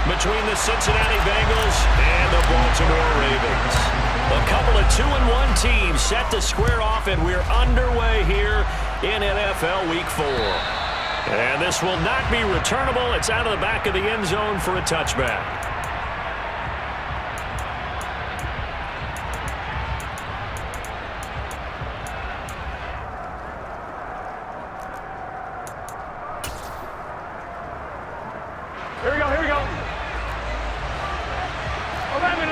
between the Cincinnati Bengals and the Baltimore Ravens. A couple of 2-1 teams set to square off, and we're underway here in NFL Week 4. And this will not be returnable. It's out of the back of the end zone for a touchback. Here we go. 11.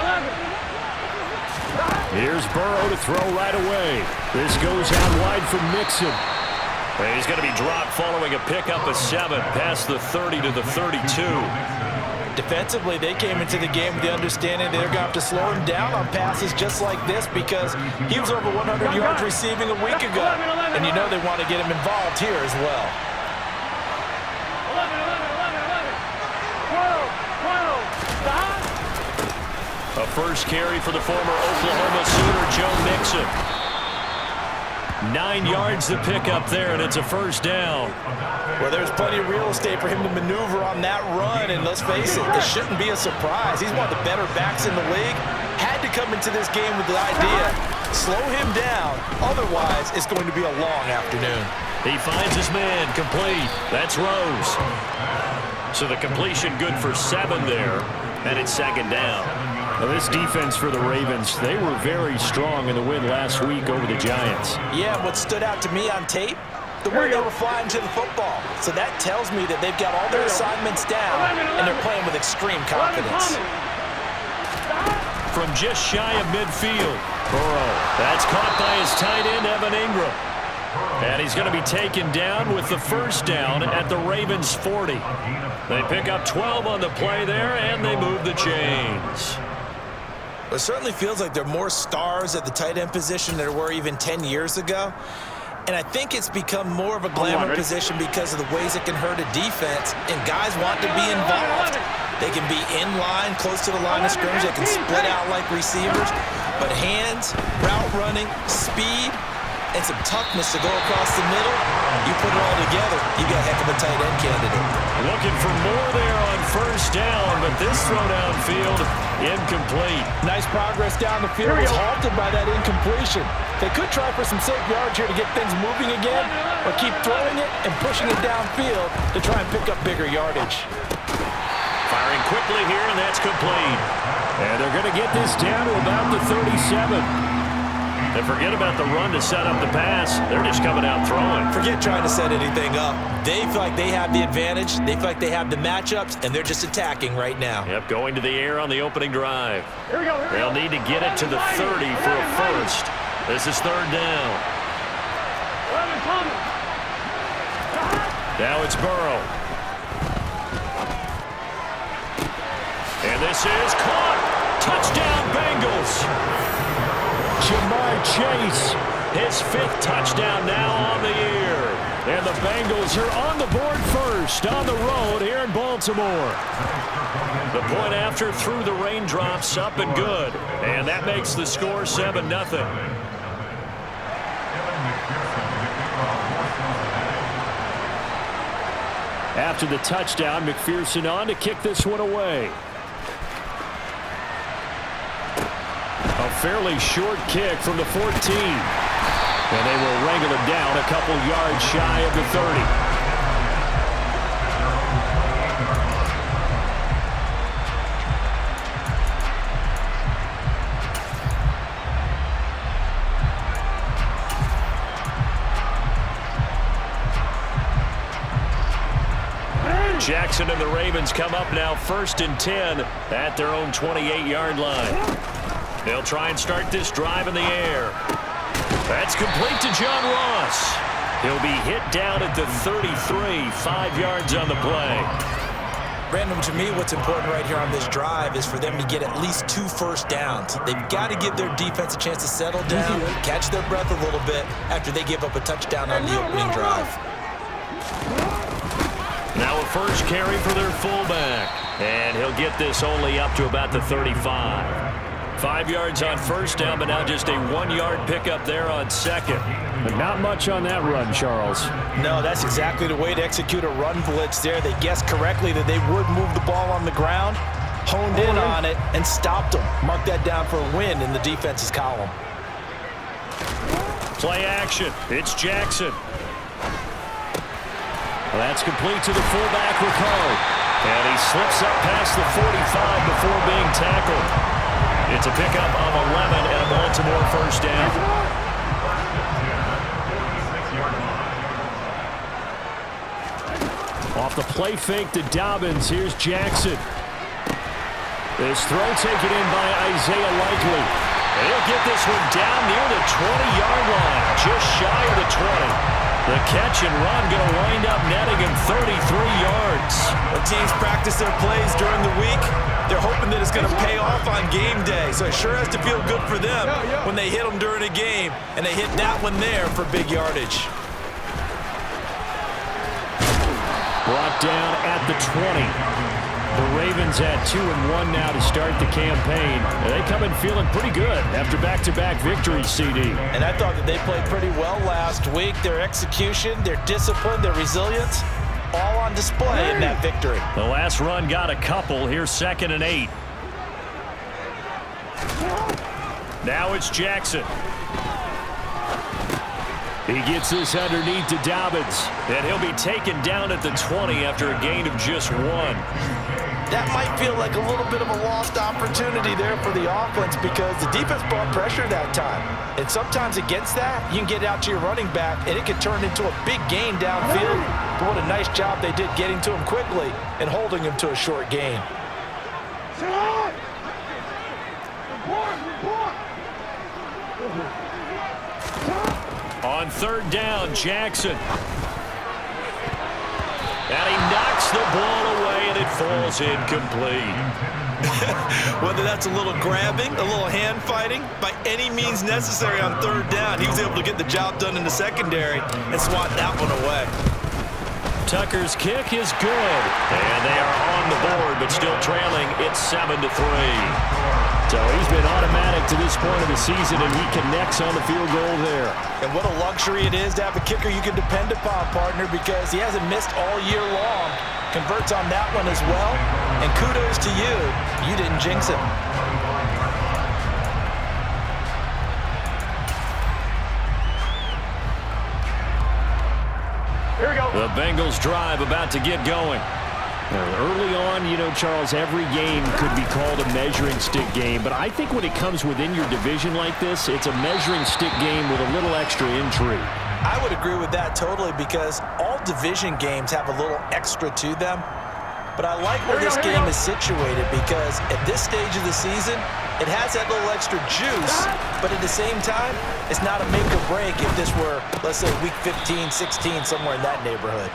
Here's Burrow to throw right away. This goes out wide for Mixon. And he's going to be dropped following a pickup of 7 past the 30 to the 32. Defensively, they came into the game with the understanding they're going to have to slow him down on passes just like this because he was over 100 yards receiving a week ago. And you know they want to get him involved here as well. 12. A first carry for the former Oklahoma Sooner, Joe Mixon. 9 yards to pick up there, and it's a first down. Well, there's plenty of real estate for him to maneuver on that run, and let's face it, it shouldn't be a surprise. He's one of the better backs in the league. Had to come into this game with the idea, slow him down, otherwise it's going to be a long afternoon. He finds his man, complete. That's Rose. So the completion good for 7 there, and it's second down. Now this defense for the Ravens, they were very strong in the win last week over the Giants. Yeah, what stood out to me on tape, the way they were flying to the football. So that tells me that they've got all their assignments down, and they're playing with extreme confidence. From just shy of midfield, Burrow. That's caught by his tight end, Evan Ingram. And he's going to be taken down with the first down at the Ravens' 40. They pick up 12 on the play there, and they move the chains. It certainly feels like there are more stars at the tight end position than there were even 10 years ago. And I think it's become more of a glamour position because of the ways it can hurt a defense, and guys want to be involved. They can be in line, close to the line of scrimmage. They can split out like receivers. But hands, route running, speed, and some toughness to go across the middle, you put it all together, you got a heck of a tight end candidate. Looking for more there on first down, but this throw downfield, incomplete. Nice progress down the field. Was halted by that incompletion. They could try for some safe yards here to get things moving again, or keep throwing it and pushing it downfield to try and pick up bigger yardage. Firing quickly here, and that's complete. And they're going to get this down to about the 37. And forget about the run to set up the pass. They're just coming out throwing. Forget trying to set anything up. They feel like they have the advantage. They feel like they have the matchups, and they're just attacking right now. Yep, going to the air on the opening drive. They'll need to get it to the 30 for a first. This is third down. Now it's Burrow. And this is caught. Touchdown, Bengals. Jamar Chase, his 5th touchdown now on the year. And the Bengals are on the board first on the road here in Baltimore. The point after through the raindrops, up and good. And that makes the score 7-0. After the touchdown, McPherson on to kick this one away. A fairly short kick from the 14. And they will wrangle it down a couple yards shy of the 30. Jackson and the Ravens come up now 1st and 10 at their own 28-yard line. They'll try and start this drive in the air. That's complete to John Ross. He'll be hit down at the 33, 5 yards on the play. Brandon, to me, what's important right here on this drive is for them to get at least 2 first downs. They've got to give their defense a chance to settle down, catch their breath a little bit after they give up a touchdown on the opening drive. Now a first carry for their fullback. And he'll get this only up to about the 35. 5 yards on first down, but now just a 1-yard pickup there on second. But not much on that run, Charles. No, that's exactly the way to execute a run blitz there. They guessed correctly that they would move the ball on the ground, honed in on it, and stopped them. Mark that down for a win in the defense's column. Play action. It's Jackson. Well, that's complete to the fullback, Ricard. And he slips up past the 45 before being tackled. It's a pickup of 11 and a Baltimore first down. Off the play fake to Dobbins. Here's Jackson. This throw taken in by Isaiah Likely. And he'll get this one down near the 20-yard line, just shy of the 20. The catch and run going to wind up netting him 33 yards. When teams practice their plays during the week, they're hoping that it's going to pay off on game day. So it sure has to feel good for them when they hit them during a game, and they hit that one there for big yardage. Brought down at the 20. The Ravens at 2-1 now to start the campaign. They come in feeling pretty good after back-to-back victories, CD. And I thought that they played pretty well last week. Their execution, their discipline, their resilience, all on display in that victory. The last run got a couple. Here's 2nd and 8. Now it's Jackson. He gets this underneath to Dobbins, and he'll be taken down at the 20 after a gain of just 1. That might feel like a little bit of a lost opportunity there for the offense because the defense brought pressure that time. And sometimes against that, you can get out to your running back, and it can turn into a big gain downfield. But what a nice job they did getting to him quickly and holding him to a short gain. On 3rd down, Jackson. And he knocks the ball away, and it falls incomplete. Whether that's a little grabbing, a little hand fighting, by any means necessary on 3rd down, he was able to get the job done in the secondary and swat that one away. Tucker's kick is good, and they are on the board, but still trailing. It's 7-3. So he's been automatic to this point of the season, and he connects on the field goal there. And what a luxury it is to have a kicker you can depend upon, partner, because he hasn't missed all year long. Converts on that one as well, and kudos to you. You didn't jinx him. Here we go. The Bengals drive about to get going. Early on, you know, Charles, every game could be called a measuring stick game, but I think when it comes within your division like this, it's a measuring stick game with a little extra intrigue. I would agree with that totally because all division games have a little extra to them. But I like where this game is situated because at this stage of the season, it has that little extra juice, but at the same time, it's not a make or break if this were, let's say, week 15, 16, somewhere in that neighborhood.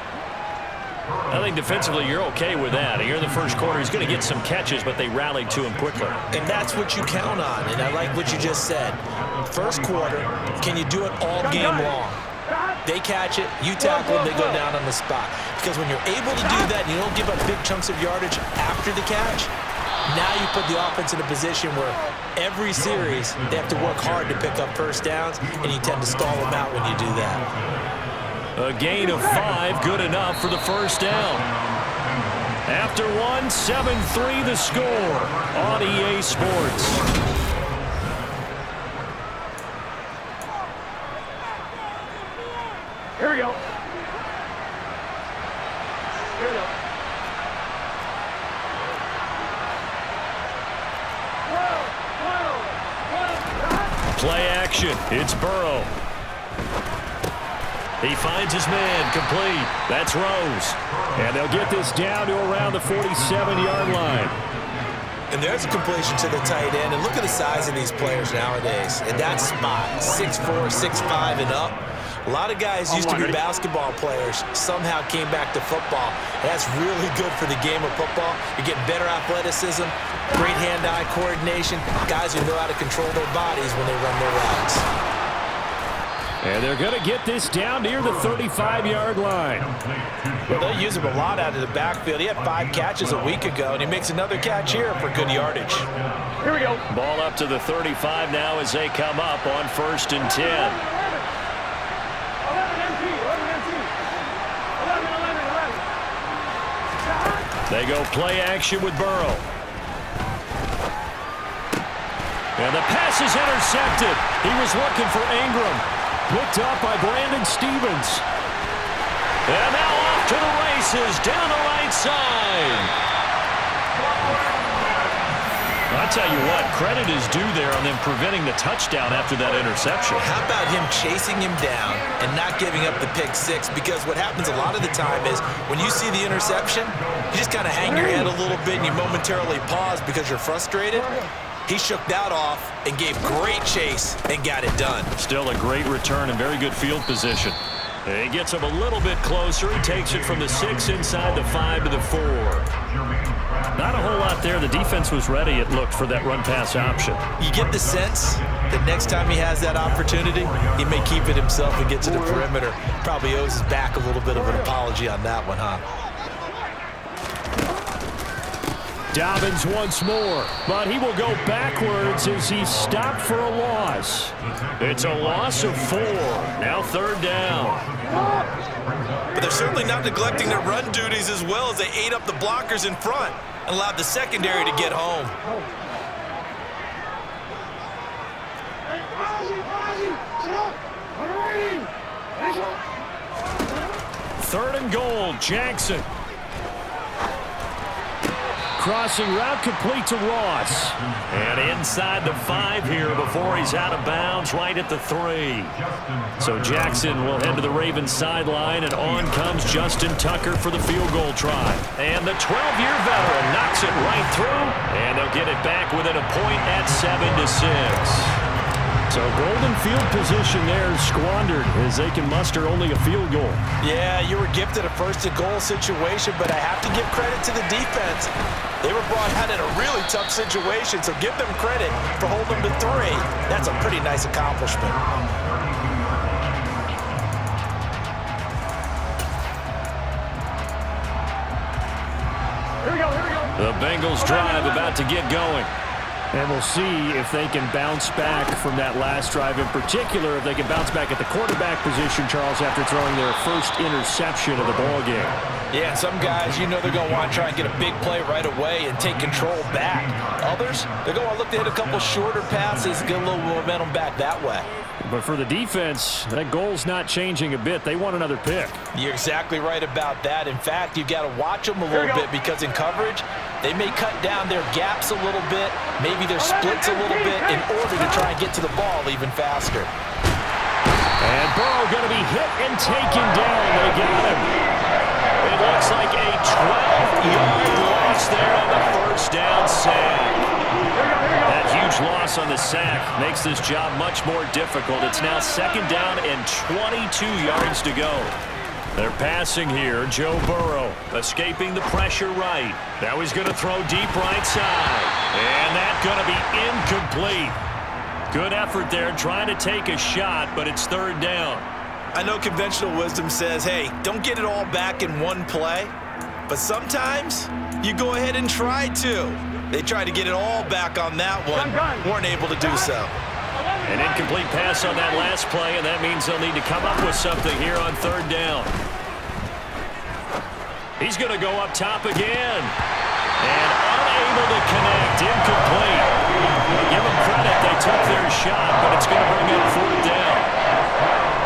I think defensively you're okay with that. Here in the first quarter, he's going to get some catches, but they rallied to him quickly. And that's what you count on, and I like what you just said. First quarter, can you do it all game long? They catch it, you tackle them, they go down on the spot. Because when you're able to do that and you don't give up big chunks of yardage after the catch, now you put the offense in a position where every series they have to work hard to pick up first downs, and you tend to stall them out when you do that. A gain of 5, good enough for the first down. After 1, 7-3 the score on EA Sports. Here we go. Here we go. Play action. It's Burrow. He finds his man, complete. That's Rose. And they'll get this down to around the 47-yard line. And there's a completion to the tight end. And look at the size of these players nowadays. In that spot, 6'4", 6'5", and up. A lot of guys used to be basketball players, somehow came back to football. And that's really good for the game of football. You're getting better athleticism, great hand-eye coordination, guys who know how to control their bodies when they run their routes. And they're going to get this down near the 35-yard line. Well, they'll use him a lot out of the backfield. He had 5 catches a week ago, and he makes another catch here for good yardage. Here we go. Ball up to the 35 now as they come up on 1st and 10. They go play action with Burrow. And the pass is intercepted. He was looking for Ingram. Picked up by Brandon Stevens. And now off to the races down the right side. I tell you what, credit is due there on them preventing the touchdown after that interception. How about him chasing him down and not giving up the pick 6? Because what happens a lot of the time is when you see the interception, you just kind of hang your head a little bit and you momentarily pause because you're frustrated. He shook that off and gave great chase and got it done. Still a great return and very good field position. He gets him a little bit closer. He takes it from the 6 inside the 5 to the 4. Not a whole lot there. The defense was ready, it looked, for that run-pass option. You get the sense that next time he has that opportunity, he may keep it himself and get to the perimeter. Probably owes his back a little bit of an apology on that one, huh? Dobbins once more, but he will go backwards as he's stopped for a loss. It's a loss of 4. Now 3rd down. But they're certainly not neglecting their run duties as well as they ate up the blockers in front and allowed the secondary to get home. Third and goal, Jackson. Crossing route complete to Ross. And inside the 5 here before he's out of bounds, right at the 3. So Jackson will head to the Ravens sideline, and on comes Justin Tucker for the field goal try. And the 12-year veteran knocks it right through, and they'll get it back within a point at 7-6. So golden field position there squandered as they can muster only a field goal. Yeah, you were gifted a 1st and goal situation, but I have to give credit to the defense. They were brought out in a really tough situation, so give them credit for holding them to 3. That's a pretty nice accomplishment. Here we go, here we go. The Bengals drive about to get going. And we'll see if they can bounce back from that last drive, in particular if they can bounce back at the quarterback position, Charles, after throwing their first interception of the ballgame. Yeah, some guys, you know they're going to want to try and get a big play right away and take control back. Others, they're going to look to hit a couple shorter passes, get a little momentum back that way. But for the defense, that goal's not changing a bit. They want another pick. You're exactly right about that. In fact, you've got to watch them a little bit because in coverage, they may cut down their gaps a little bit, maybe their splits a little bit in order to try and get to the ball even faster. And Burrow going to be hit and taken down. They got him. It looks like a 12-yard loss there on the 1st down sack. That huge loss on the sack makes this job much more difficult. It's now 2nd down and 22 yards to go. They're passing here. Joe Burrow escaping the pressure right. Now he's going to throw deep right side. And that's going to be incomplete. Good effort there trying to take a shot, but it's 3rd down. I know conventional wisdom says, hey, don't get it all back in one play. But sometimes you go ahead and try to. They tried to get it all back on that one. Weren't able to do so. An incomplete pass on that last play, and that means they'll need to come up with something here on 3rd down. He's going to go up top again. And unable to connect. Incomplete. Give them credit. They took their shot, but it's going to bring up 4th down.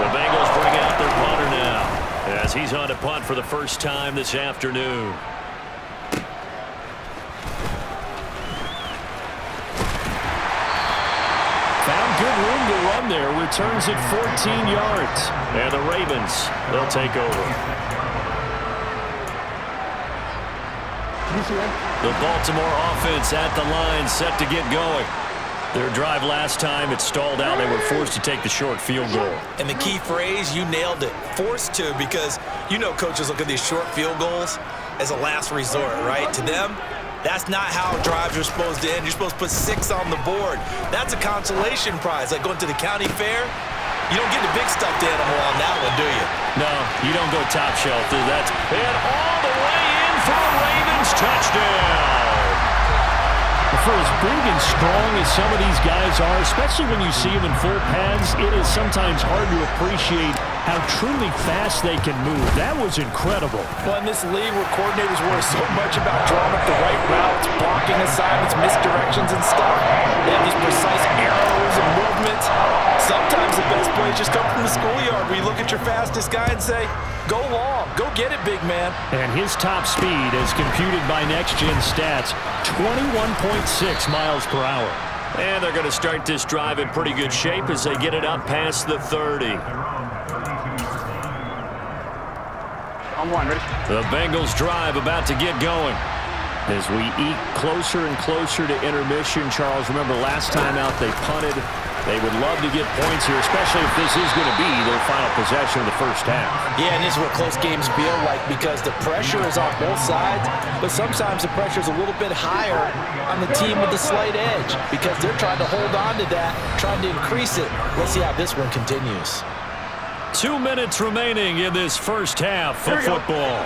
The Bengals bring out their punter now as he's on to punt for the first time this afternoon. Found good room to run there. Returns it 14 yards. And the Ravens, they'll take over. The Baltimore offense at the line, set to get going. Their drive last time, it stalled out. They were forced to take the short field goal. And the key phrase, you nailed it, forced to, because you know coaches look at these short field goals as a last resort, right? To them, that's not how drives are supposed to end. You're supposed to put 6 on the board. That's a consolation prize, like going to the county fair. You don't get the big stuffed animal on that one, do you? No, you don't go top shelf. That's And all the way in for a Ravens touchdown. for as big and strong as some of these guys are, especially when you see them in full pads, it is sometimes hard to appreciate how truly fast they can move. That was incredible. Well, in this league where coordinators worry so much about drawing up the right routes, blocking assignments, misdirections and stuff, they have these precise arrows and movements. Sometimes the best plays just come from the schoolyard where you look at your fastest guy and say, go long, go get it, big man. And his top speed, as computed by Next Gen Stats, 21.6 miles per hour. And they're going to start this drive in pretty good shape as they get it up past the 30. On one, ready? The Bengals drive about to get going. As we eke closer and closer to intermission, Charles, remember last time out they punted. They would love to get points here, especially if this is going to be their final possession of the first half. Yeah, and this is what close games feel like because the pressure is on both sides, but sometimes the pressure is a little bit higher on the team with the slight edge because they're trying to hold on to that, trying to increase it. Let's see how this one continues. 2 minutes remaining in this first half of football.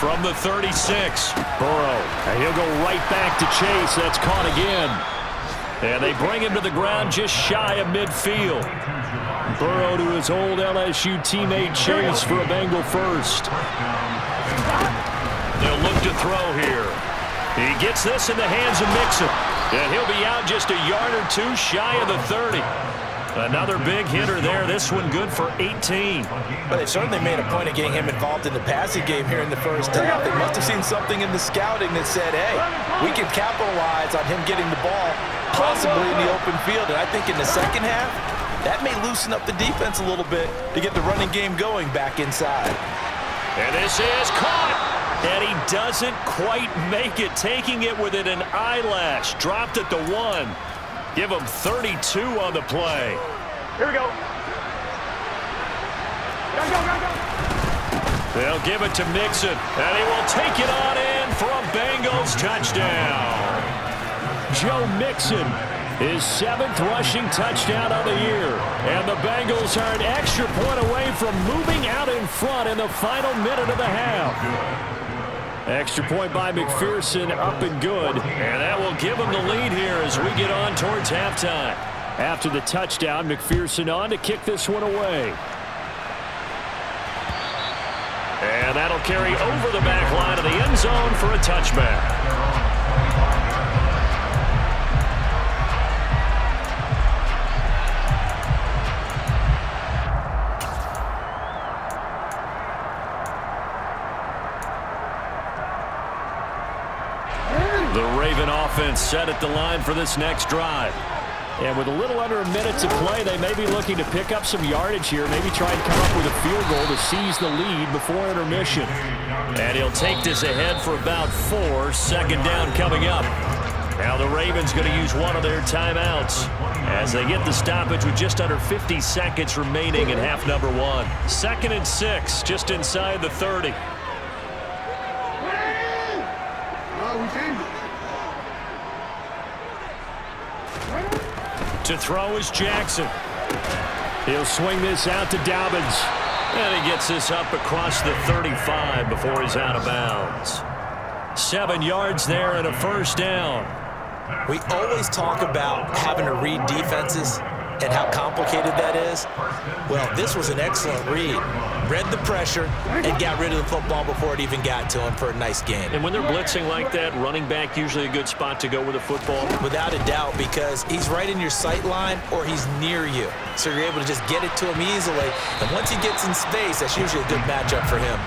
From the 36, Burrow, and he'll go right back to Chase. That's caught again. And they bring him to the ground just shy of midfield. Burrow to his old LSU teammate Chase for a Bengal first. They'll look to throw here. He gets this in the hands of Mixon. And he'll be out just a yard or two shy of the 30. Another big hitter there. This one good for 18. But they certainly made a point of getting him involved in the passing game here in the first half. They must have seen something in the scouting that said, hey, we can capitalize on him getting the ball possibly in the open field. And I think in the second half, that may loosen up the defense a little bit to get the running game going back inside. And this is caught. And he doesn't quite make it, taking it within an eyelash. Dropped at the 1. Give him 32 on the play. Here we go. Go. They'll give it to Mixon, and he will take it on in for a Bengals touchdown. Joe Mixon, his 7th rushing touchdown of the year. And the Bengals are an extra point away from moving out in front in the final minute of the half. Extra point by McPherson, up and good. And that will give him the lead here as we get on towards halftime. After the touchdown, McPherson on to kick this one away. And that'll carry over the back line of the end zone for a touchback. The Raven offense set at the line for this next drive. And with a little under a minute to play, they may be looking to pick up some yardage here, maybe try and come up with a field goal to seize the lead before intermission. And he'll take this ahead for about 4. Second down coming up. Now the Ravens going to use one of their timeouts as they get the stoppage with just under 50 seconds remaining in half number 1. 2nd and 6, just inside the 30. To throw is Jackson. He'll swing this out to Dobbins. And he gets this up across the 35 before he's out of bounds. 7 yards there and a first down. We always talk about having to read defenses and how complicated that is. Well, this was an excellent read. Read the pressure and got rid of the football before it even got to him for a nice gain. And when they're blitzing like that, running back usually a good spot to go with the football? Without a doubt, because he's right in your sight line or he's near you. So you're able to just get it to him easily. And once he gets in space, that's usually a good matchup for him.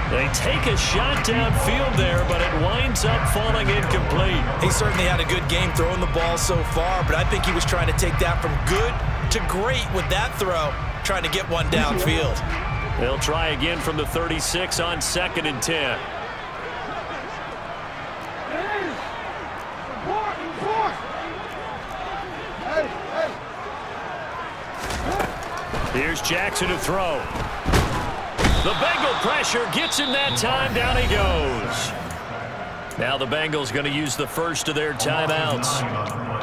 They take a shot downfield there, but it winds up falling incomplete. He certainly had a good game throwing the ball so far, but I think he was trying to take that from good to great with that throw, trying to get one downfield. They'll try again from the 36 on 2nd and 10. Here's Jackson to throw. The Bengal pressure gets him that time. Down he goes. Now the Bengals going to use the first of their timeouts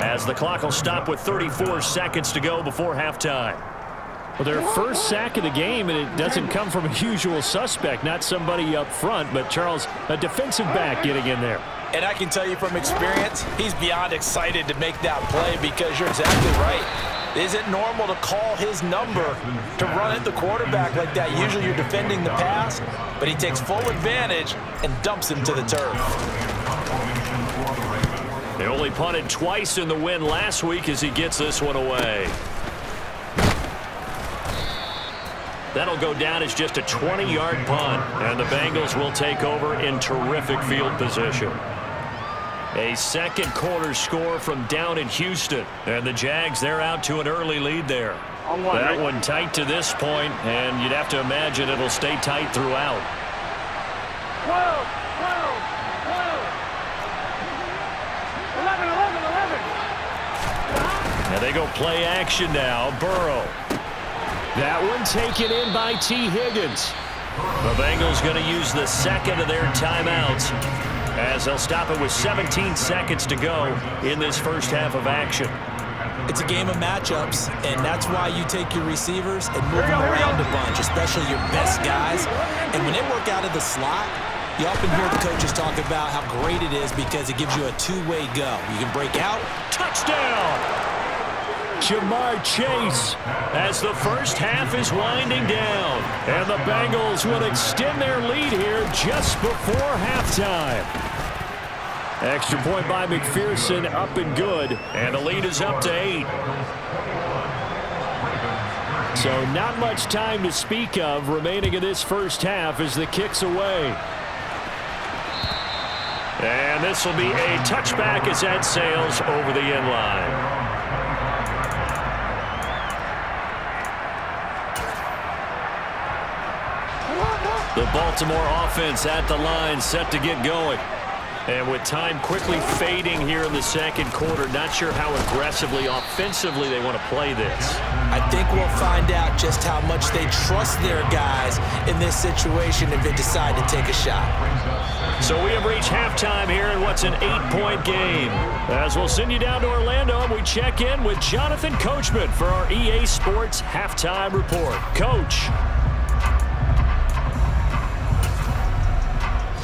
as the clock will stop with 34 seconds to go before halftime. Well, their first sack of the game, and it doesn't come from a usual suspect, not somebody up front, but Charles, a defensive back getting in there. And I can tell you from experience, he's beyond excited to make that play because you're exactly right. Is it normal to call his number to run at the quarterback like that? Usually you're defending the pass, but he takes full advantage and dumps him to the turf. They only punted twice in the win last week as he gets this one away. That'll go down as just a 20-yard punt, and the Bengals will take over in terrific field position. A second quarter score from down in Houston, and the Jags, they're out to an early lead there. That one tight to this point, and you'd have to imagine it'll stay tight throughout. 12, 11. Now they go play action now. Burrow. That one taken in by T. Higgins. The Bengals going to use the second of their timeouts as they'll stop it with 17 seconds to go in this first half of action. It's a game of matchups, and that's why you take your receivers and move them around a bunch, especially your best guys. And when they work out of the slot, you often hear the coaches talk about how great it is because it gives you a two-way go. You can break out. Touchdown! Jamar Chase as the first half is winding down. And the Bengals will extend their lead here just before halftime. Extra point by McPherson, up and good. And the lead is up to 8. So not much time to speak of remaining in this first half as the kick's away. And this will be a touchback as that sails over the end line. The Baltimore offense at the line, set to get going. And with time quickly fading here in the second quarter, not sure how aggressively, offensively they want to play this. I think we'll find out just how much they trust their guys in this situation if they decide to take a shot. So we have reached halftime here in what's an 8-point game. As we'll send you down to Orlando, and we check in with Jonathan Coachman for our EA Sports Halftime Report. Coach.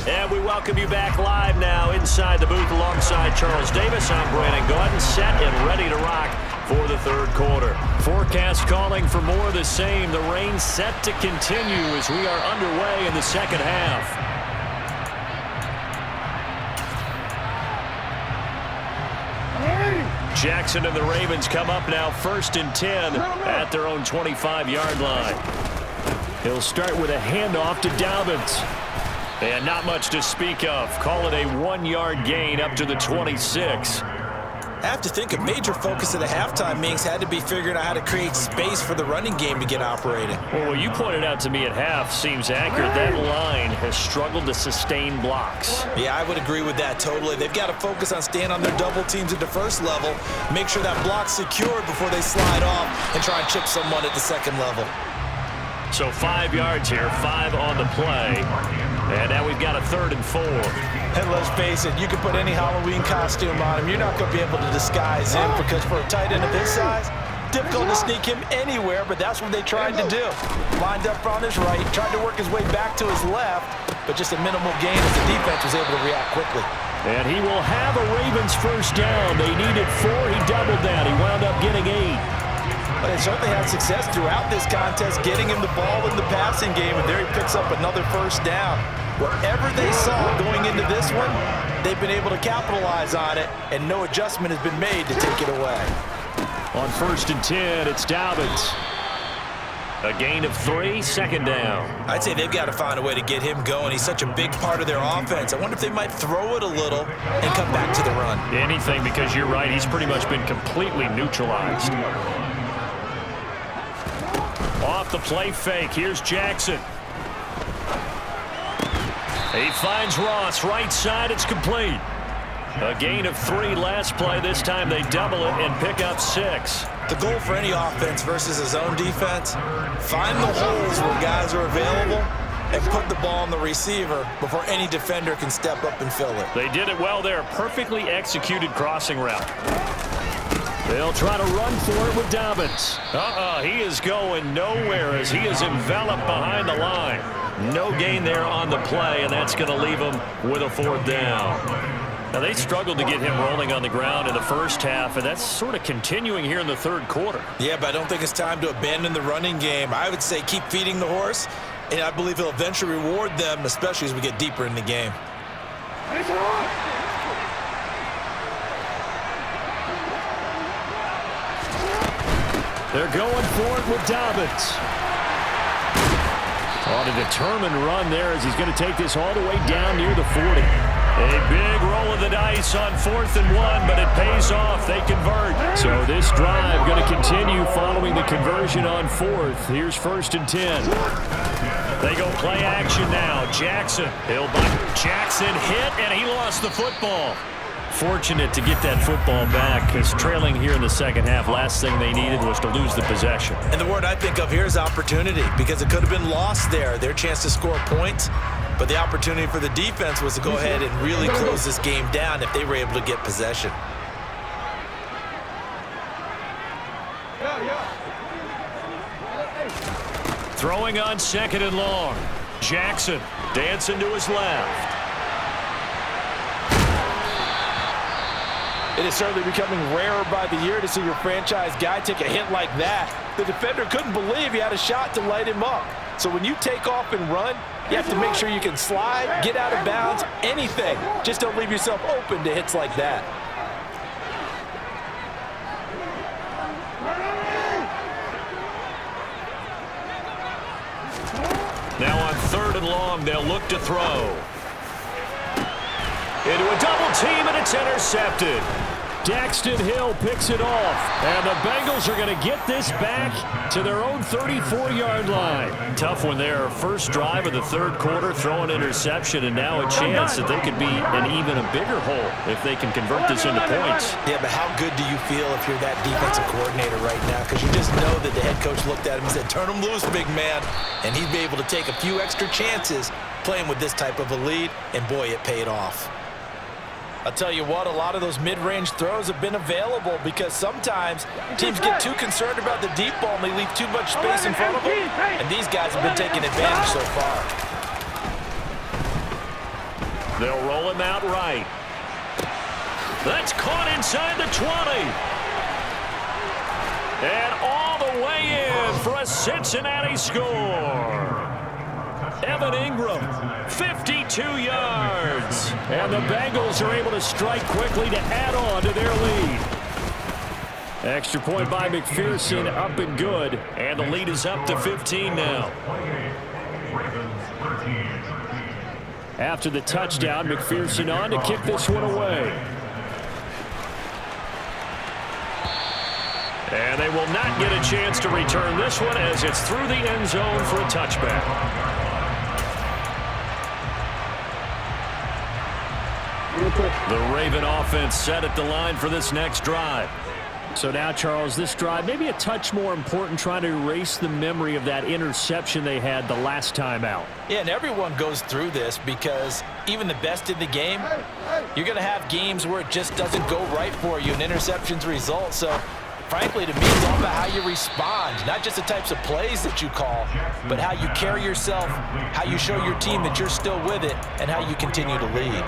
And we welcome you back live now inside the booth alongside Charles Davis. I'm Brandon Gaudin, set and ready to rock for the third quarter. Forecast calling for more of the same. The rain set to continue as we are underway in the second half. Jackson and the Ravens come up now 1st and 10 at their own 25-yard line. He'll start with a handoff to Dobbins. And not much to speak of. Call it a 1-yard gain up to the 26. I have to think a major focus of the halftime meetings had to be figuring out how to create space for the running game to get operating. Well, what you pointed out to me at half seems accurate. That line has struggled to sustain blocks. Yeah, I would agree with that totally. They've got to focus on staying on their double teams at the first level, make sure that block's secured before they slide off and try and chip someone at the second level. So 5 yards here, 5 on the play. And now we've got a 3rd and 4. And let's face it, you can put any Halloween costume on him. You're not going to be able to disguise him because for a tight end of his size, difficult to sneak him anywhere, but that's what they tried to do. Lined up on his right, tried to work his way back to his left, but just a minimal gain as the defense was able to react quickly. And he will have a Ravens first down. They needed 4. He doubled that. He wound up getting 8. But they certainly had success throughout this contest, getting him the ball in the passing game, and there he picks up another first down. Wherever they saw going into this one, they've been able to capitalize on it, and no adjustment has been made to take it away. On 1st and 10, it's Dobbins. A gain of 3, 2nd down. I'd say they've got to find a way to get him going. He's such a big part of their offense. I wonder if they might throw it a little and come back to the run. Anything, because you're right, he's pretty much been completely neutralized. Off the play fake, here's Jackson. He finds Ross, right side, it's complete. A gain of 3 last play. This time they double it and pick up 6. The goal for any offense versus his own defense, find the holes where guys are available and put the ball on the receiver before any defender can step up and fill it. They did it well there. Perfectly executed crossing route. They'll try to run for it with Dobbins. He is going nowhere as he is enveloped behind the line. No gain there on the play, and that's going to leave him with a 4th down. Now, they struggled to get him rolling on the ground in the first half, and that's sort of continuing here in the 3rd quarter. Yeah, but I don't think it's time to abandon the running game. I would say keep feeding the horse, and I believe he'll eventually reward them, especially as we get deeper in the game. They're going for it with Dobbins. On a determined run there as he's going to take this all the way down near the 40. A big roll of the dice on 4th and 1, but it pays off. They convert. So this drive going to continue following the conversion on 4th. Here's 1st and 10. They go play action now. Jackson. Jackson hit, and he lost the football. Fortunate to get that football back because trailing here in the 2nd half, last thing they needed was to lose the possession. And the word I think of here is opportunity, because it could have been lost there, their chance to score points. But the opportunity for the defense was to go ahead and really close this game down if they were able to get possession. Throwing on 2nd and long. Jackson dancing to his left. It is certainly becoming rarer by the year to see your franchise guy take a hit like that. The defender couldn't believe he had a shot to light him up. So when you take off and run, you have to make sure you can slide, get out of bounds, anything. Just don't leave yourself open to hits like that. Now on 3rd and long, they'll look to throw. Into a double team, and it's intercepted. Daxton Hill picks it off, and the Bengals are going to get this back to their own 34-yard line. Tough one there. First drive of the 3rd quarter, throwing interception, and now a chance that they could be in even a bigger hole if they can convert this into points. Yeah, but how good do you feel if you're that defensive coordinator right now? Because you just know that the head coach looked at him and said, turn him loose, big man. And he'd be able to take a few extra chances playing with this type of a lead, and boy, it paid off. I'll tell you what, a lot of those mid-range throws have been available because sometimes teams get too concerned about the deep ball and they leave too much space in front of them, and these guys have been taking advantage so far. They'll roll him out right. That's caught inside the 20. And all the way in for a Cincinnati score. Evan Ingram, 52 yards. And the Bengals are able to strike quickly to add on to their lead. Extra point by McPherson, up and good. And the lead is up to 15 now. After the touchdown, McPherson on to kick this one away. And they will not get a chance to return this one as it's through the end zone for a touchback. The Raven offense set at the line for this next drive. So now, Charles, this drive maybe a touch more important, trying to erase the memory of that interception they had the last time out. Yeah, and everyone goes through this because even the best in the game, you're going to have games where it just doesn't go right for you, and interceptions result. So, frankly, to me, it's all about how you respond, not just the types of plays that you call, but how you carry yourself, how you show your team that you're still with it, and how you continue to lead.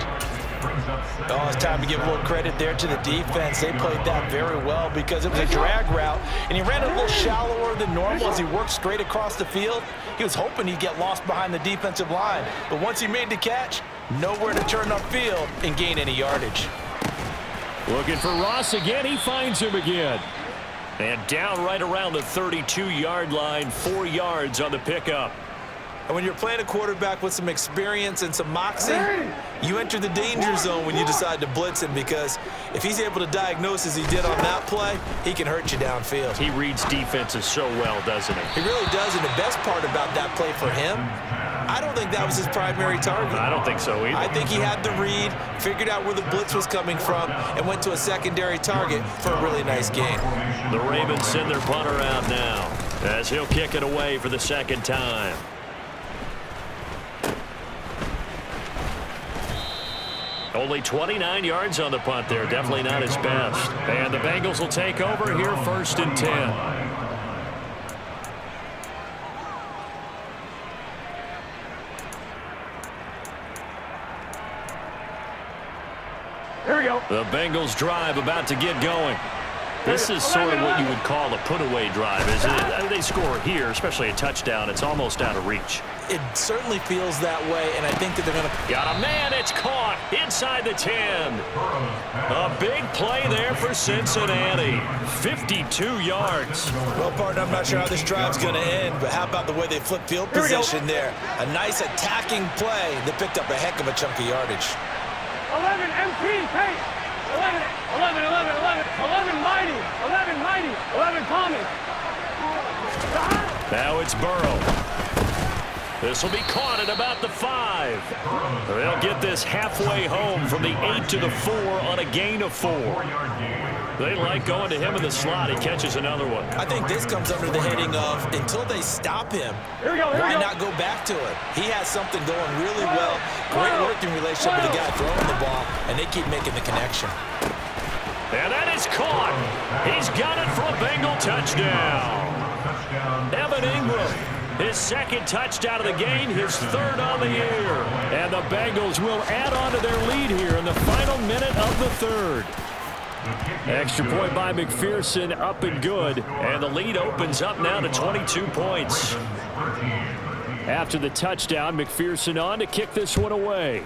Oh, it's time to give a little credit there to the defense. They played that very well because it was a drag route, and he ran a little shallower than normal as he worked straight across the field. He was hoping he'd get lost behind the defensive line, but once he made the catch, nowhere to turn upfield and gain any yardage. Looking for Ross again. He finds him again. And down right around the 32-yard line, 4 yards on the pickup. And when you're playing a quarterback with some experience and some moxie, you enter the danger zone when you decide to blitz him, because if he's able to diagnose as he did on that play, he can hurt you downfield. He reads defenses so well, doesn't he? He really does, and the best part about that play for him, I don't think that was his primary target. I don't think so either. I think he had the read, figured out where the blitz was coming from, and went to a secondary target for a really nice gain. The Ravens send their punter out now as he'll kick it away for the second time. Only 29 yards on the punt there. Definitely not his best. And the Bengals will take over here 1st and 10. Here we go. The Bengals drive about to get going. This is sort of what you would call a put-away drive, isn't it? They score here, especially a touchdown. It's almost out of reach. It certainly feels that way, and I think that they're going to... Got a man. It's caught inside the 10. A big play there for Cincinnati. 52 yards. Well, partner, I'm not sure how this drive's going to end, but how about the way they flip field position there? A nice attacking play that picked up a heck of a chunk of yardage. 11 MP pace. 11 mighty. 11 mighty. 11 Thomas. Now it's Burrow. This will be caught at about the 5. They'll get this halfway home from the 8 to the 4 on a gain of 4. They like going to him in the slot. He catches another one. I think this comes under the heading of until they stop him, why not go back to it? He has something going really well. Great working relationship with the guy throwing the ball, and they keep making the connection. And that is caught. He's got it for a Bengal touchdown. Evan Ingram, his 2nd touchdown of the game, his 3rd on the year. And the Bengals will add on to their lead here in the final minute of the 3rd. Extra point by McPherson, up and good. And the lead opens up now to 22 points. After the touchdown, McPherson on to kick this one away.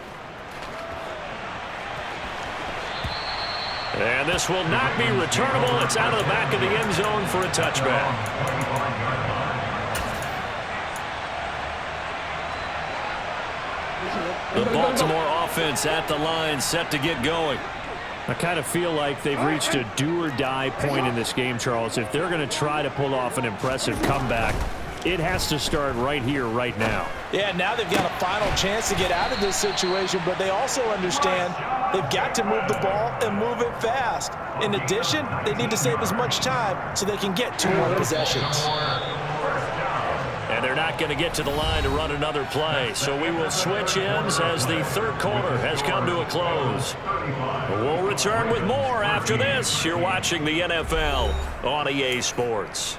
And this will not be returnable. It's out of the back of the end zone for a touchback. The Baltimore offense at the line, set to get going. I kind of feel like they've reached a do-or-die point in this game, Charles. If they're going to try to pull off an impressive comeback, it has to start right here, right now. Yeah, now they've got a final chance to get out of this situation, but they also understand they've got to move the ball and move it fast. In addition, they need to save as much time so they can get 2 more possessions. And they're not going to get to the line to run another play, so we will switch ends as the 3rd quarter has come to a close. We'll return with more after this. You're watching the NFL on EA Sports.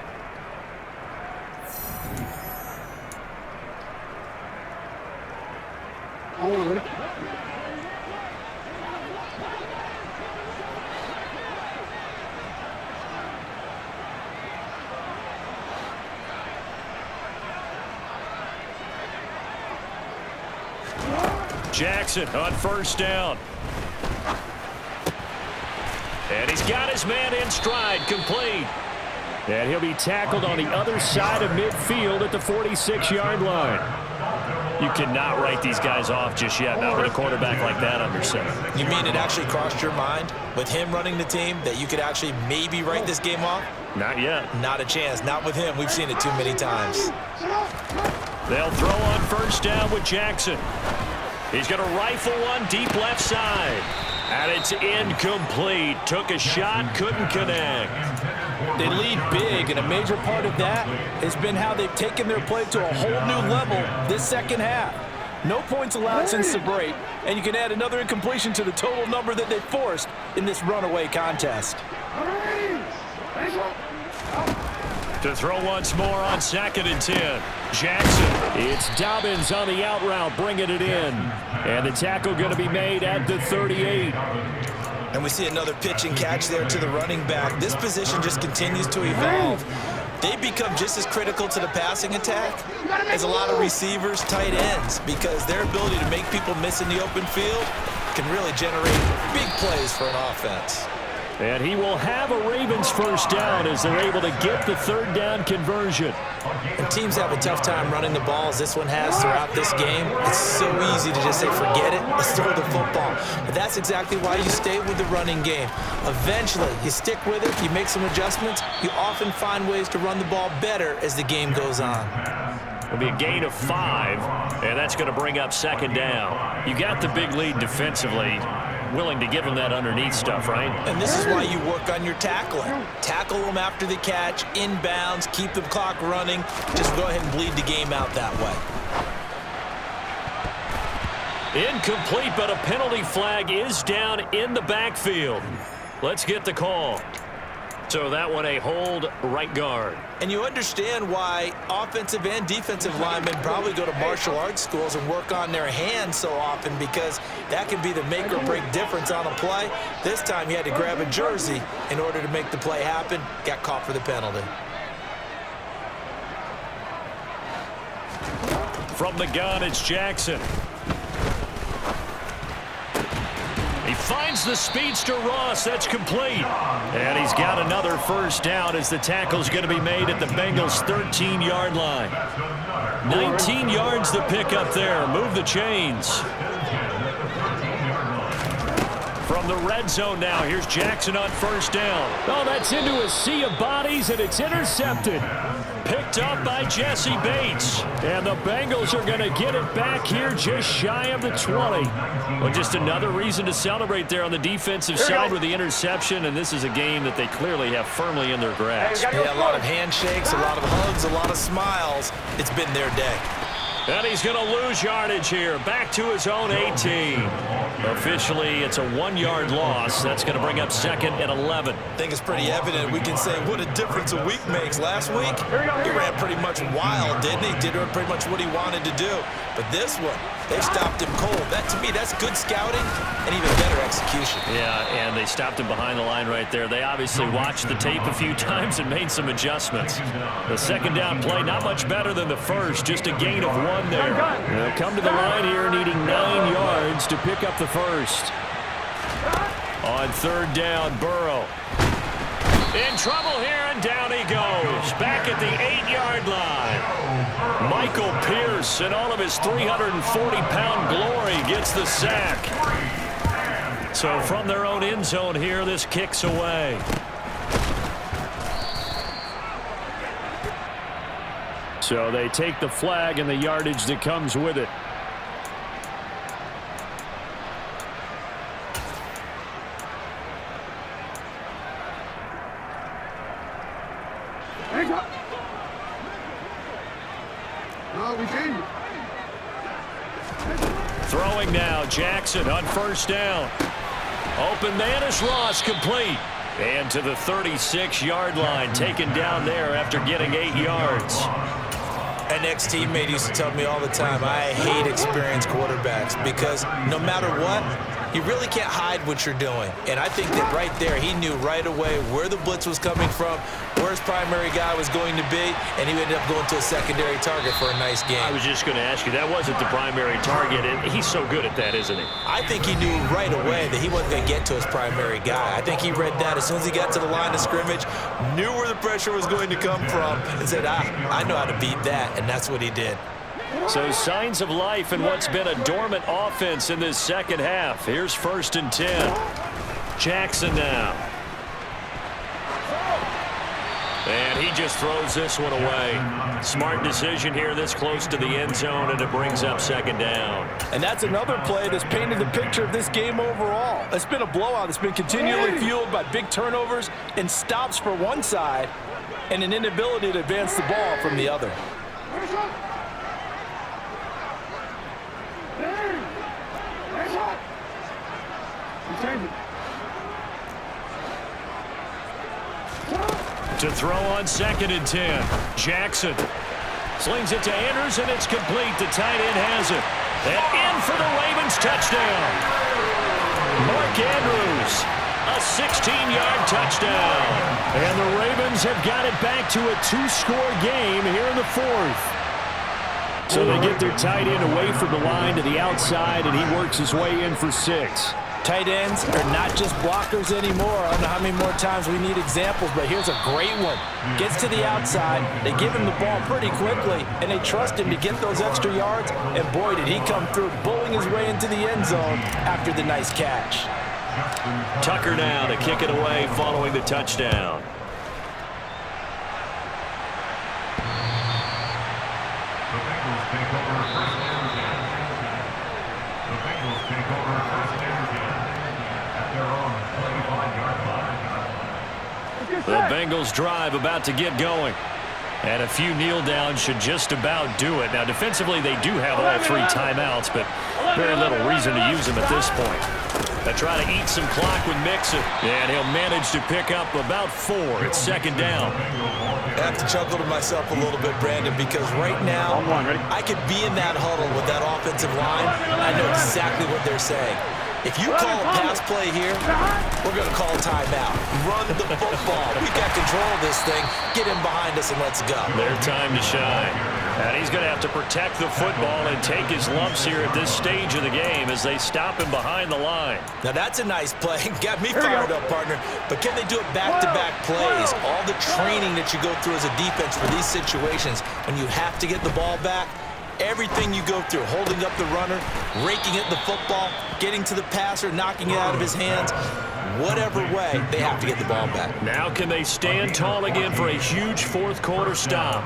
Jackson on 1st down. And he's got his man in stride, complete. And he'll be tackled on the other side of midfield at the 46-yard line. You cannot write these guys off just yet, not with a quarterback like that under center. You mean it actually crossed your mind with him running the team that you could actually maybe write this game off? Not yet. Not a chance. Not with him. We've seen it too many times. They'll throw on 1st down with Jackson. He's going to rifle one deep left side. And it's incomplete. Took a shot, couldn't connect. They lead big, and a major part of that has been how they've taken their play to a whole new level this 2nd half. No points allowed since the break, and you can add another incompletion to the total number that they forced in this runaway contest. To throw once more on 2nd and 10. Jackson. It's Dobbins on the out route, bringing it in. And the tackle going to be made at the 38. And we see another pitch and catch there to the running back. This position just continues to evolve. They become just as critical to the passing attack as a lot of receivers, tight ends, because their ability to make people miss in the open field can really generate big plays for an offense. And he will have a Ravens 1st down as they're able to get the 3rd down conversion. And teams have a tough time running the ball as this one has throughout this game. It's so easy to just say, forget it, let's throw the football. But that's exactly why you stay with the running game. Eventually, you stick with it, you make some adjustments, you often find ways to run the ball better as the game goes on. It'll be a gain of 5, and that's going to bring up 2nd down. You got the big lead defensively. Willing to give them that underneath stuff, right? And this is why you work on your tackling. Tackle them after the catch, inbounds, keep the clock running. Just go ahead and bleed the game out that way. Incomplete, but a penalty flag is down in the backfield. Let's get the call. So that one a hold right guard. And you understand why offensive and defensive linemen probably go to martial arts schools and work on their hands so often, because that can be the make or break difference on a play. This time he had to grab a jersey in order to make the play happen. Got caught for the penalty. From the gun, it's Jackson. He finds the speedster Ross. That's complete. And he's got another first down as the tackle's going to be made at the Bengals' 13-yard line. 19 yards to pick up there. Move the chains. From the red zone now, here's Jackson on first down. Oh, that's into a sea of bodies, and it's intercepted. Picked up by Jesse Bates. And the Bengals are going to get it back here just shy of the 20. Well, just another reason to celebrate there on the defensive side with the interception, and this is a game that they clearly have firmly in their grasp. Yeah, a lot of handshakes, a lot of hugs, a lot of smiles. It's been their day. And he's going to lose yardage here. Back to his own 18. Officially, it's a 1-yard loss. That's going to bring up second and 11. I think it's pretty evident. We can say what a difference a week makes. Last week, he ran pretty much wild, didn't he? Did pretty much what he wanted to do. But this one, they stopped him cold. That, to me, that's good scouting and even better execution. Yeah, and they stopped him behind the line right there. They obviously watched the tape a few times and made some adjustments. The second down play, not much better than the first. Just a gain of 1 there. They'll come to the line here needing 9 yards to pick up the first. On third down, Burrow. In trouble here, and down he goes. Back at the 8-yard line. Michael Pierce, in all of his 340-pound glory, gets the sack. So from their own end zone here, this kicks away. So they take the flag and the yardage that comes with it. Throwing now, Jackson on first down. Open man is Ross, complete. And to the 36-yard line, taken down there after getting 8 yards. An ex-teammate used to tell me all the time, I hate experienced quarterbacks because no matter what, you really can't hide what you're doing. And I think that right there, he knew right away where the blitz was coming from, where his primary guy was going to be, and he ended up going to a secondary target for a nice game. I was just going to ask you, that wasn't the primary target, and he's so good at that, isn't he? I think he knew right away that he wasn't going to get to his primary guy. I think he read that as soon as he got to the line of scrimmage, knew where the pressure was going to come from, and said, I know how to beat that, and that's what he did. So signs of life in what's been a dormant offense in this second half. Here's first and 10. Jackson now. And he just throws this one away. Smart decision here this close to the end zone, and it brings up second down. And that's another play that's painted the picture of this game overall. It's been a blowout. It's been continually fueled by big turnovers and stops for one side and an inability to advance the ball from the other. To throw on second and 10. Jackson slings it to Andrews, and it's complete. The tight end has it. And in for the Ravens touchdown. Mark Andrews, a 16-yard touchdown. And the Ravens have got it back to a 2-score game here in the fourth. So they get their tight end away from the line to the outside, and he works his way in for 6. Tight ends are not just blockers anymore. I don't know how many more times we need examples, but here's a great one. Gets to the outside, they give him the ball pretty quickly, and they trust him to get those extra yards, and boy, did he come through, bullying his way into the end zone after the nice catch. Tucker now to kick it away following the touchdown. The Bengals drive about to get going. And a few kneel downs should just about do it. Now, defensively, they do have all 3 timeouts, but very little reason to use them at this point. They try to eat some clock with Mixon, and he'll manage to pick up about 4. It's 2nd down. I have to chuckle to myself a little bit, Brandon, because right now I could be in that huddle with that offensive line, and I know exactly what they're saying. If you call a pass play here, we're going to call a timeout. Run the football. We've got control of this thing. Get him behind us and let's go. Their time to shine. And he's going to have to protect the football and take his lumps here at this stage of the game as they stop him behind the line. Now that's a nice play. Got me fired up, partner. But can they do it back-to-back plays? All the training that you go through as a defense for these situations, when you have to get the ball back, everything you go through, holding up the runner, raking at the football, getting to the passer, knocking it out of his hands, whatever way, they have to get the ball back. Now can they stand tall again for a huge 4th quarter stop?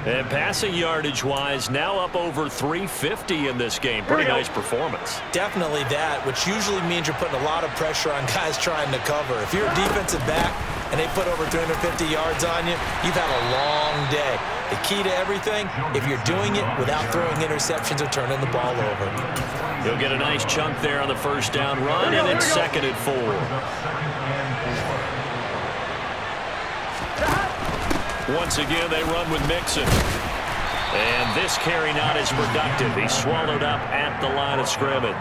And passing yardage-wise, now up over 350 in this game. Pretty nice performance. Definitely that, which usually means you're putting a lot of pressure on guys trying to cover. If you're a defensive back and they put over 350 yards on you, you've had a long day. The key to everything, if you're doing it without throwing interceptions or turning the ball over. He'll get a nice chunk there on the 1st down run, and it's 2nd and 4. Once again, they run with Mixon. And this carry not as productive. He's swallowed up at the line of scrimmage.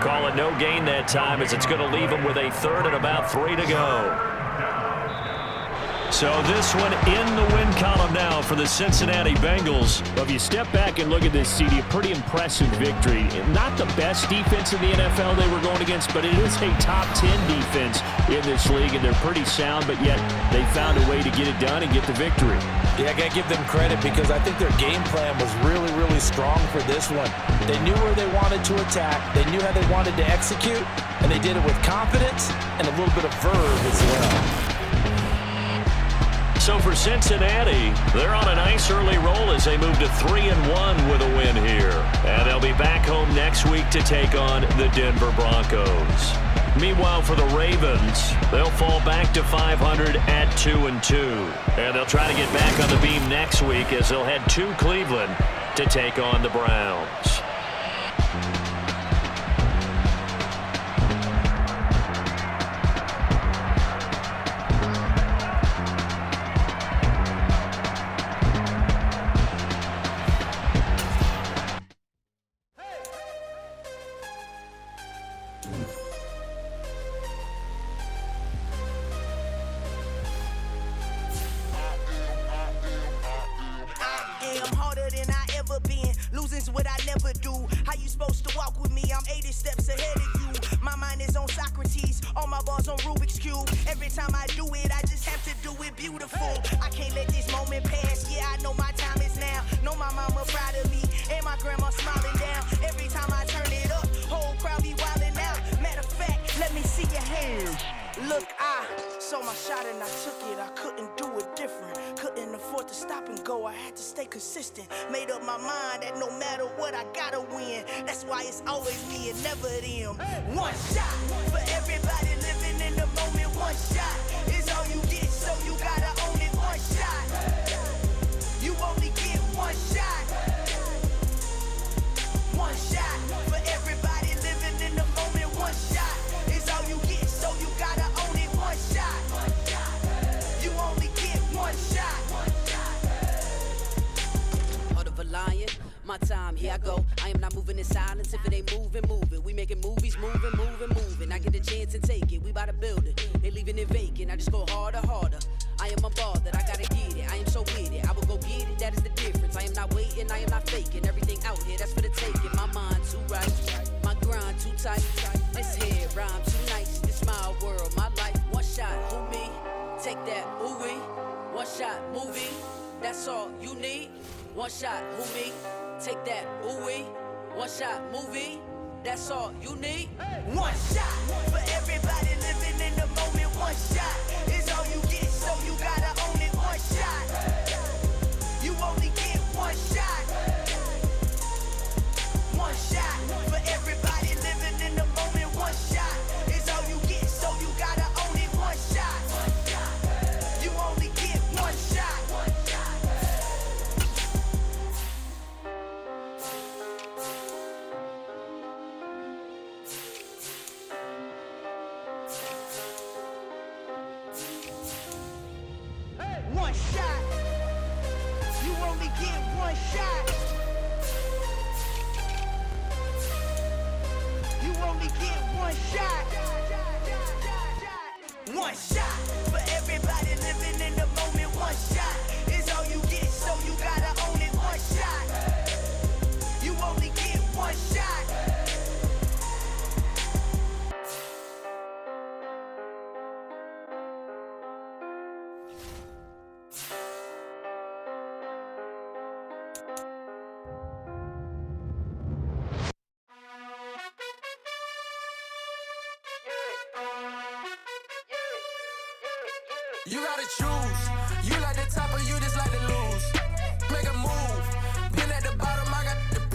Call it no gain that time as it's going to leave him with a 3rd and about 3 to go. So this one in the win column now for the Cincinnati Bengals. Well, if you step back and look at this, CD, a pretty impressive victory. Not the best defense in the NFL they were going against, but it is a top 10 defense in this league, and they're pretty sound, but yet they found a way to get it done and get the victory. Yeah, I got to give them credit because I think their game plan was really, really strong for this one. They knew where they wanted to attack. They knew how they wanted to execute, and they did it with confidence and a little bit of verve as well. So for Cincinnati, they're on a nice early roll as they move to 3-1 with a win here. And they'll be back home next week to take on the Denver Broncos. Meanwhile, for the Ravens, they'll fall back to 500 at 2-2. And they'll try to get back on the beam next week as they'll head to Cleveland to take on the Browns. Consistent, made up my mind that no matter what I gotta win. That's why it's always me and never them. One shot for everybody living in the moment. One shot is all you get, so you gotta own it. One shot, you only get one shot. One shot for everybody living in the moment. One shot is all you get, so you gotta own it. One shot, you only get one shot. Lion, my time, here I go. I am not moving in silence. If it ain't moving, moving. We making movies, moving. I get a chance and take it. We bout to build it. They leaving it vacant. I just go harder. I am unbothered. I gotta get it. I am so with it. I will go get it. That is the difference. I am not waiting. I am not faking. Everything out here, that's for the taking. My mind too right. My grind too tight. This head rhyme too nice. This my world, my life. One shot, who me? Take that, ooh wee. One shot, movie. That's all you need. One shot, who me? Take that, ooh wee. One shot, movie. That's all you need. One shot for everybody living in the moment. One shot is all you get, so you gotta own it. One shot, you only get one shot. One shot for everybody living in the moment. One shot is all you get, so you gotta own it. One shot, you only get one shot. only get one shot. One shot for everybody living in the moment. One shot is all you get, so you gotta own it. One shot. You only get one shot. You gotta choose. You like the top or you just like to lose.